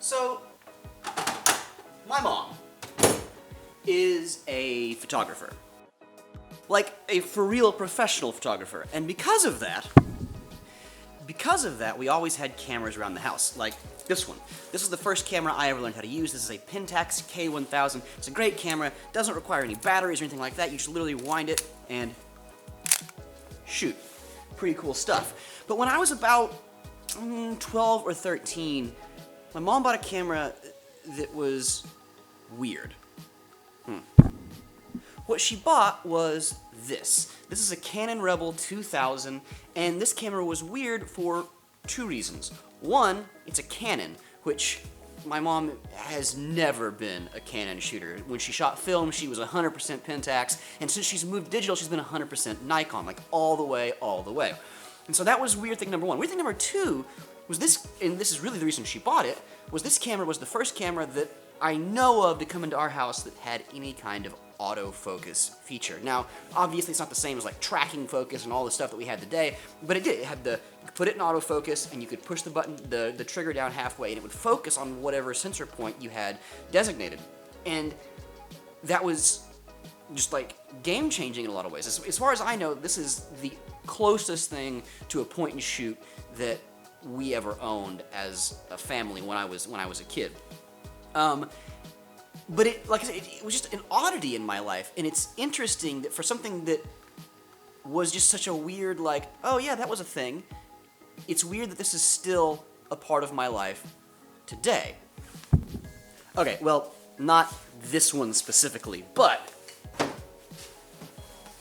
So, my mom is a photographer. Like, a for real professional photographer. And because of that, we always had cameras around the house, like this one. This is the first camera I ever learned how to use. This is a Pentax K1000. It's a great camera, doesn't require any batteries or anything like that. You just literally wind it and shoot. Pretty cool stuff. But when I was about 12 or 13, my mom bought a camera that was weird. What she bought was this. This is a Canon Rebel 2000, and this camera was weird for two reasons. One, it's a Canon, which my mom has never been a Canon shooter. When she shot film, she was 100% Pentax, and since she's moved digital, she's been 100% Nikon, like all the way, all the way. And so that was weird thing number one. Weird thing number two was this, and this is really the reason she bought it, was this camera was the first camera that I know of to come into our house that had any kind of autofocus feature. Now, obviously it's not the same as like tracking focus and all the stuff that we had today, but it did. It had you could put it in autofocus and you could push the button, the trigger down halfway, and it would focus on whatever sensor point you had designated. And that was just like game-changing in a lot of ways. As far as I know, this is the closest thing to a point and shoot that we ever owned as a family when I was a kid. But like I said, it was just an oddity in my life, and it's interesting that for something that was just such a weird, like, oh yeah, that was a thing, it's weird that this is still a part of my life today. Okay, well, not this one specifically, but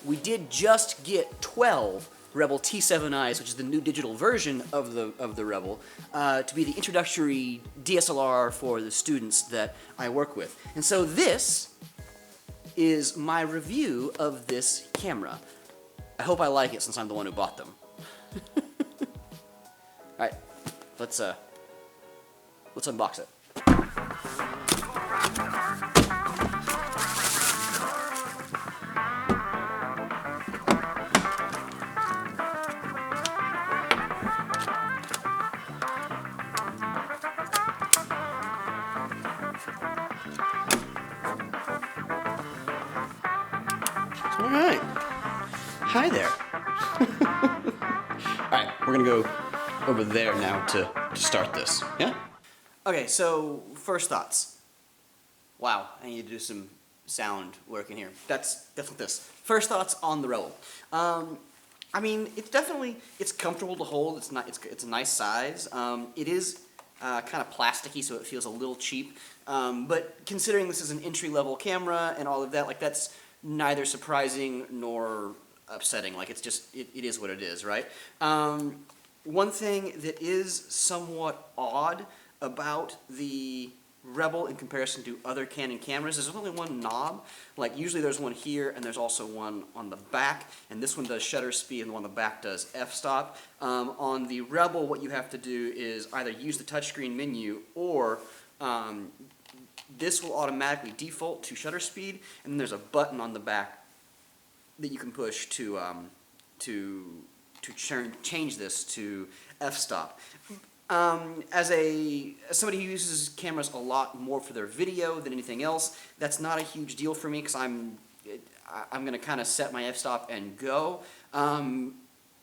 we did just get 12 Rebel T7i's, which is the new digital version of the Rebel, to be the introductory DSLR for the students that I work with. And so this is my review of this camera. I hope I like it since I'm the one who bought them. Alright, let's unbox it. Alright. Hi there. Alright, we're gonna go over there now to start this. Yeah? Okay, so first thoughts. Wow, I need to do some sound work in here. That's what this. First thoughts on the Rebel. I mean, it's comfortable to hold. It's a nice size. It is kind of plasticky, so it feels a little cheap. But considering this is an entry-level camera and all of that, like that's neither surprising nor upsetting. Like it is what it is, right? One thing that is somewhat odd about the Rebel in comparison to other Canon cameras is there's only one knob. Like usually there's one here and there's also one on the back, and this one does shutter speed and the one on the back does f-stop. On the Rebel, what you have to do is either use the touchscreen menu or this will automatically default to shutter speed, and then there's a button on the back that you can push to change this to f-stop. As somebody who uses cameras a lot more for their video than anything else, that's not a huge deal for me because I'm going to kind of set my f-stop and go.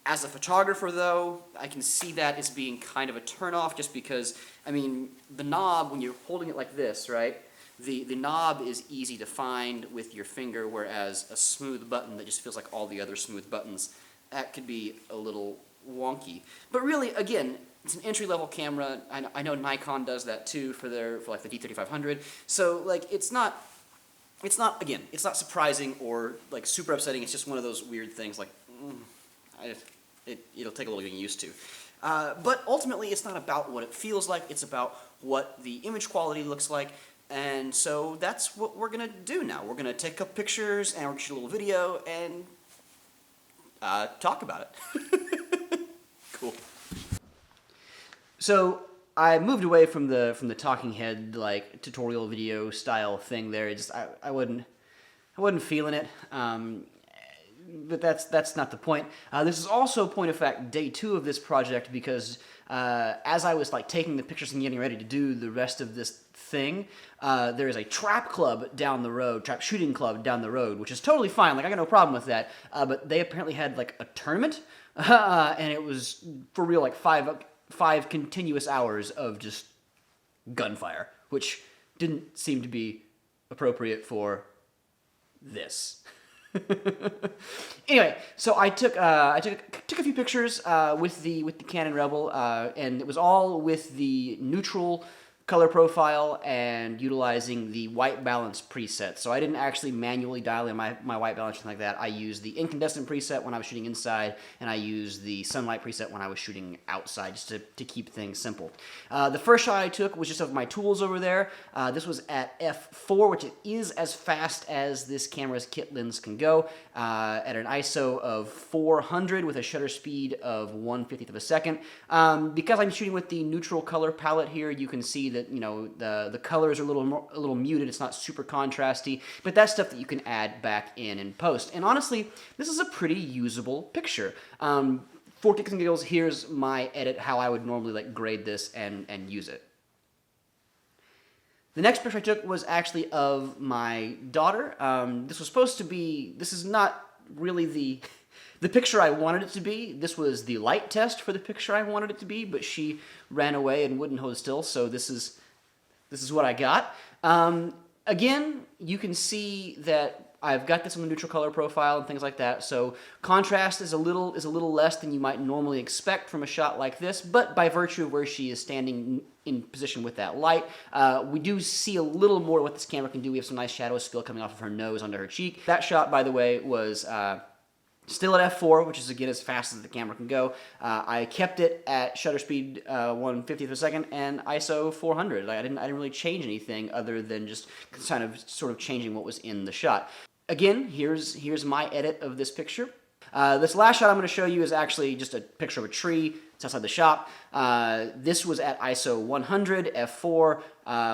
As a photographer, though, I can see that as being kind of a turnoff just because, I mean, the knob, when you're holding it like this, right, the knob is easy to find with your finger, whereas a smooth button that just feels like all the other smooth buttons, that could be a little wonky. But really, again, it's an entry-level camera. I know Nikon does that too for like the D3500. So like it's not surprising or like super upsetting. It's just one of those weird things like it'll take a little getting used to. But ultimately, it's not about what it feels like. It's about what the image quality looks like. And so that's what we're gonna do now. We're gonna take a couple pictures and we're gonna shoot a little video and talk about it. Cool. So I moved away from the talking head like tutorial video style thing there. I wasn't feeling it. but that's not the point. This is also, point of fact, day 2 of this project, because as I was like taking the pictures and getting ready to do the rest of this thing, there is a trap club down the road, trap shooting club down the road, which is totally fine. Like, I got no problem with that. But they apparently had like a tournament, and it was for real like five continuous hours of just gunfire, which didn't seem to be appropriate for this. Anyway, so I took a few pictures with the Canon Rebel, and it was all with the neutral color profile and utilizing the white balance preset. So I didn't actually manually dial in my white balance or anything like that. I used the incandescent preset when I was shooting inside, and I used the sunlight preset when I was shooting outside, just to keep things simple. The first shot I took was just of my tools over there. This was at f4, which is as fast as this camera's kit lens can go, at an ISO of 400 with a shutter speed of 1/50th of a second. Because I'm shooting with the neutral color palette here, you can see that, you know, the colors are a little muted. It's not super contrasty, but that's stuff that you can add back in post. And honestly, this is a pretty usable picture. For kicks and giggles, here's my edit, how I would normally like grade this and use it. The next picture I took was actually of my daughter. This is not really the picture I wanted it to be. This was the light test for the picture I wanted it to be, but she ran away and wouldn't hold still, so this is what I got. Again, you can see that I've got this on the neutral color profile and things like that, so contrast is a little less than you might normally expect from a shot like this, but by virtue of where she is standing in position with that light, we do see a little more what this camera can do. We have some nice shadow spill coming off of her nose onto her cheek. That shot, by the way, was still at f4, which is, again, as fast as the camera can go. I kept it at shutter speed 1/50th of a second and ISO 400. I didn't really change anything other than just kind of sort of changing what was in the shot. Again, here's my edit of this picture. This last shot I'm going to show you is actually just a picture of a tree. It's outside the shop. This was at ISO 100, f4,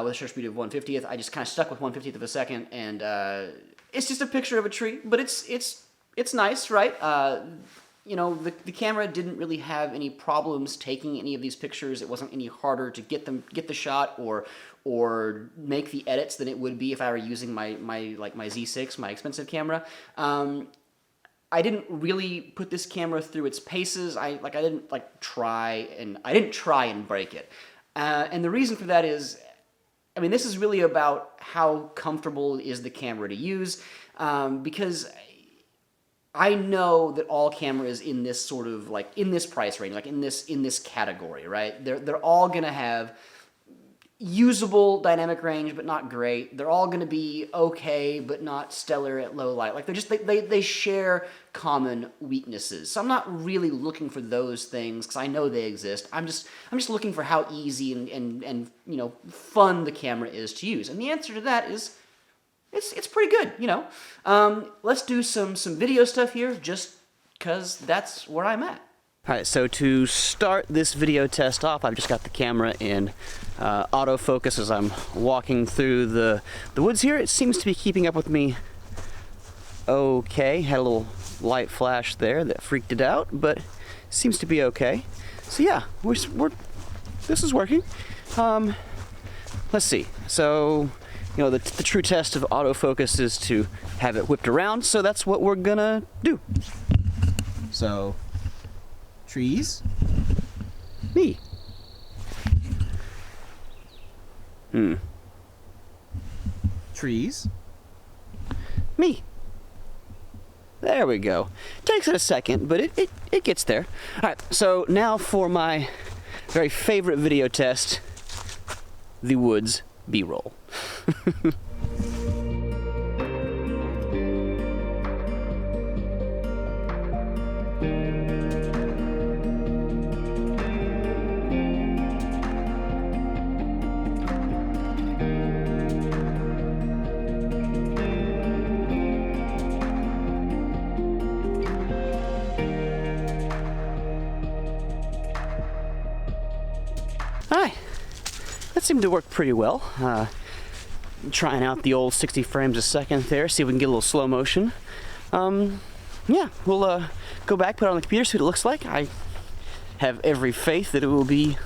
with a shutter speed of 1/50th. I just kind of stuck with 1/50th of a second, and it's just a picture of a tree, but it's nice, right? You know, the camera didn't really have any problems taking any of these pictures. It wasn't any harder to get the shot or make the edits than it would be if I were using my Z6, my expensive camera. I didn't really put this camera through its paces. I didn't try and break it. And the reason for that is, I mean, this is really about how comfortable is the camera to use, because I know that all cameras in this sort of in this price range, in this category, right? They're all gonna have usable dynamic range, but not great. They're all gonna be okay, but not stellar at low light. They share common weaknesses. So I'm not really looking for those things because I know they exist. I'm just looking for how easy and you know, fun the camera is to use. And the answer to that is, it's pretty good, you know. Let's do some video stuff here, just because that's where I'm at. Alright, so to start this video test off, I've just got the camera in autofocus as I'm walking through the woods here. It seems to be keeping up with me okay. Had a little light flash there that freaked it out, but seems to be okay. So yeah, this is working. Let's see. So, you know, the true test of autofocus is to have it whipped around, so that's what we're gonna do. So, trees, me. Trees, me. There we go. Takes it a second, but it gets there. Alright, so now for my very favorite video test, the woods B-roll. Alright, that seemed to work pretty well. Trying out the old 60 frames a second there, see if we can get a little slow motion. yeah, we'll go back, put it on the computer, see what it looks like. I have every faith that it will be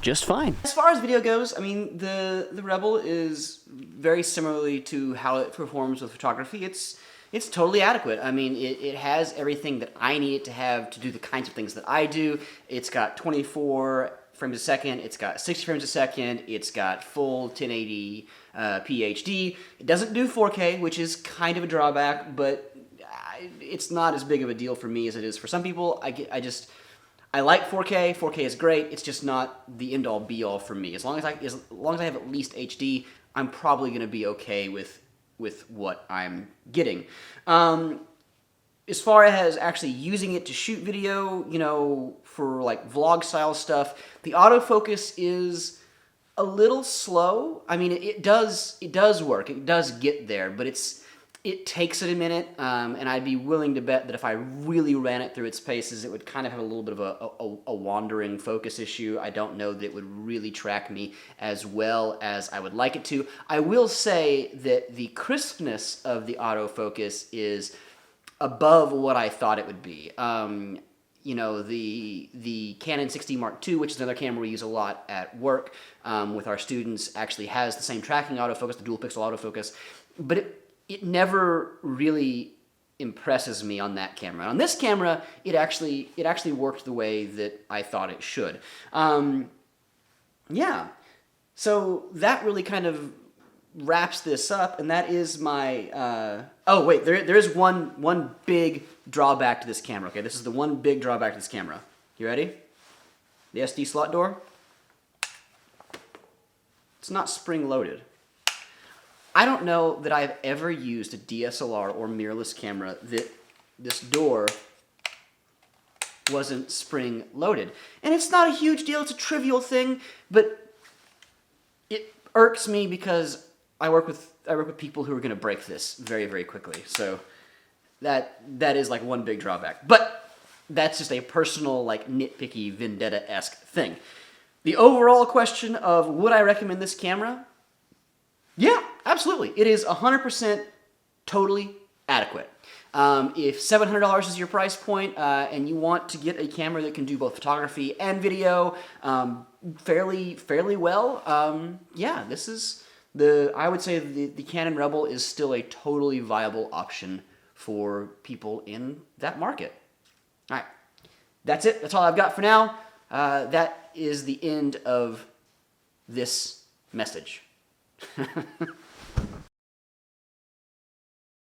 just fine. As far as video goes, I mean, the Rebel is very similarly to how it performs with photography. It's totally adequate. I mean, it has everything that I need it to have to do the kinds of things that I do. It's got 24 frames a second, it's got 60 frames a second, it's got full 1080 PHD. It doesn't do 4K, which is kind of a drawback, but it's not as big of a deal for me as it is for some people. I like 4K. 4K is great. It's just not the end all be all for me. As long as I have at least HD, I'm probably going to be okay with what I'm getting. As far as actually using it to shoot video, you know, for like vlog style stuff, the autofocus is a little slow. I mean, it does work. It does get there, but it takes it a minute, and I'd be willing to bet that if I really ran it through its paces, it would kind of have a little bit of a wandering focus issue. I don't know that it would really track me as well as I would like it to. I will say that the crispness of the autofocus is above what I thought it would be. You know, the Canon 6D Mark II, which is another camera we use a lot at work with our students, actually has the same tracking autofocus, the dual pixel autofocus, but it never really impresses me on that camera. On this camera, it actually worked the way that I thought it should. Yeah, so that really kind of wraps this up, and that is my... oh, wait, there is one big drawback to this camera, okay? This is the one big drawback to this camera. You ready? The SD slot door. It's not spring-loaded. I don't know that I've ever used a DSLR or mirrorless camera that this door wasn't spring-loaded. And it's not a huge deal, it's a trivial thing, but it irks me because I work with people who are going to break this very, very quickly. So that is like one big drawback. But that's just a personal, like, nitpicky, vendetta-esque thing. The overall question of would I recommend this camera? Yeah, absolutely. It is 100% totally adequate. If $700 is your price point and you want to get a camera that can do both photography and video fairly well, yeah, this is I would say the Canon Rebel is still a totally viable option for people in that market. All right, that's it. That's all I've got for now. That is the end of this message.